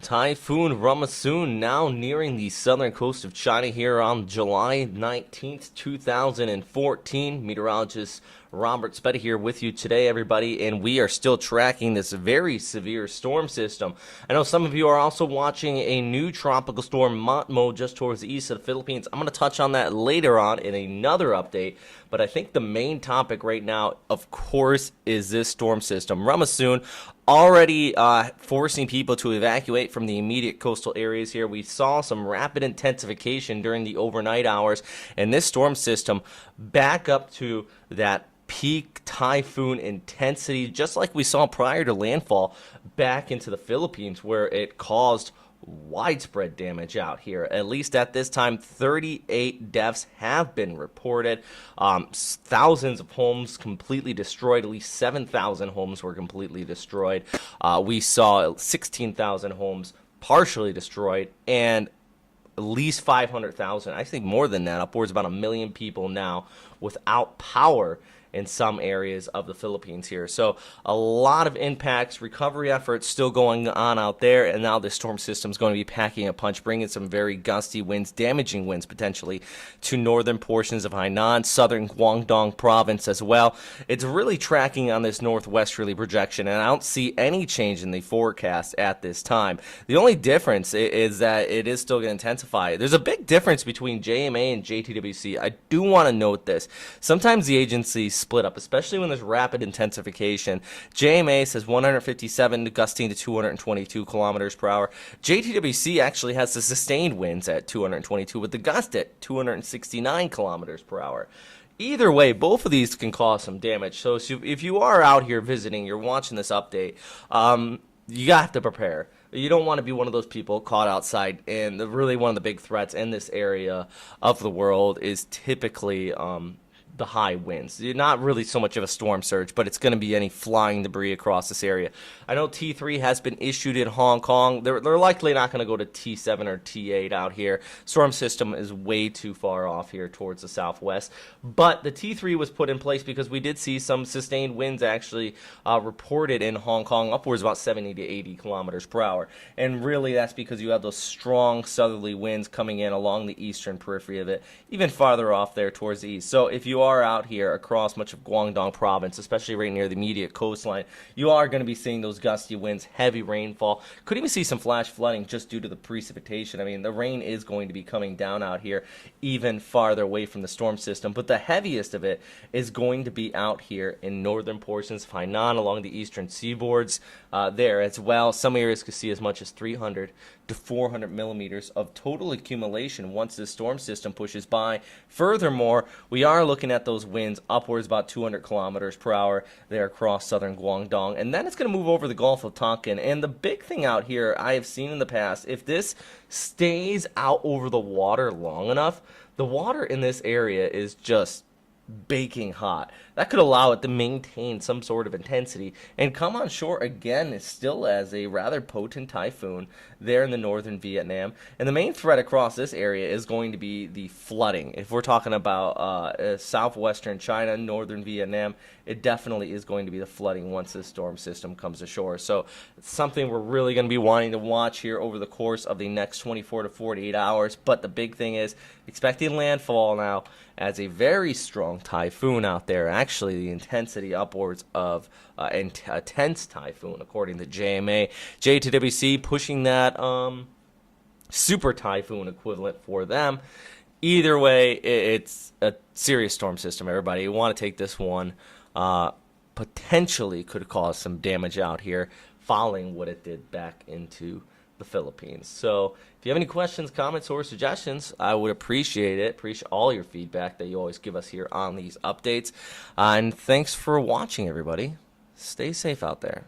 Typhoon Rammasun now nearing the southern coast of China here on July 19th, 2014. Meteorologist Robert Spetta here with you today, everybody, and we are still tracking this very severe storm system. I know some of you are also watching a new tropical storm, Matmo, just towards the east of the Philippines. I'm going to touch on that later on in another update, but I think the main topic right now, of course, is this storm system. Rammasun already forcing people to evacuate from the immediate coastal areas here. We saw some rapid intensification during the overnight hours, and this storm system back up to that peak typhoon intensity, just like we saw prior to landfall back into the Philippines, where it caused widespread damage out here. At least at this time, 38 deaths have been reported. Thousands of homes completely destroyed. At least 7,000 homes were completely destroyed. We saw 16,000 homes partially destroyed, and at least 500,000, I think more than that, upwards about 1 million people now without power in some areas of the Philippines here. So a lot of impacts, recovery efforts still going on out there, and now this storm system is going to be packing a punch, bringing some very gusty winds, damaging winds potentially to northern portions of Hainan, southern Guangdong province as well. It's really tracking on this northwesterly projection, and I don't see any change in the forecast at this time. The only difference is that it is still going to intensify. There's a big difference between JMA and JTWC. I do want to note this. Sometimes the agencies split up, especially when there's rapid intensification. JMA says 157 gusting to 222 kilometers per hour. JTWC actually has the sustained winds at 222 with the gust at 269 kilometers per hour. Either way, both of these can cause some damage. So if you are out here visiting, you're watching this update, you have to prepare. You don't want to be one of those people caught outside. And really one of the big threats in this area of the world is typically the high winds. Not really so much of a storm surge, but it's going to be any flying debris across this area. I know T3 has been issued in Hong Kong. They're likely not going to go to T7 or T8 out here. Storm system is way too far off here towards the southwest. But the T3 was put in place because we did see some sustained winds actually reported in Hong Kong, upwards about 70 to 80 kilometers per hour. And really that's because you have those strong southerly winds coming in along the eastern periphery of it, even farther off there towards the east. So if you are out here across much of Guangdong province, especially right near the immediate coastline, you are going to be seeing those gusty winds, heavy rainfall. Could even see some flash flooding just due to the precipitation. I mean, the rain is going to be coming down out here even farther away from the storm system, but the heaviest of it is going to be out here in northern portions of Hainan along the eastern seaboards there as well. Some areas could see as much as 300 to 400 millimeters of total accumulation once this storm system pushes by. Furthermore, we are looking at those winds upwards about 200 kilometers per hour there across southern Guangdong, and then it's going to move over the Gulf of Tonkin. And the big thing out here I have seen in the past, if this stays out over the water long enough, the water in this area is just baking hot. That could allow it to maintain some sort of intensity and come on shore again still as a rather potent typhoon there in the northern Vietnam. And the main threat across this area is going to be the flooding. If we're talking about southwestern China, northern Vietnam, it definitely is going to be the flooding once this storm system comes ashore. So it's something we're really going to be wanting to watch here over the course of the next 24 to 48 hours. But the big thing is expecting landfall now as a very strong typhoon out there. Actually, the intensity upwards of a tense typhoon, according to JMA. JTWC pushing that super typhoon equivalent for them. Either way, it's a serious storm system, everybody. You want to take this one. Potentially could cause some damage out here following what it did back into the Philippines. So if you have any questions, comments, or suggestions, I would appreciate it. Appreciate all your feedback that you always give us here on these updates. And thanks for watching, everybody. Stay safe out there.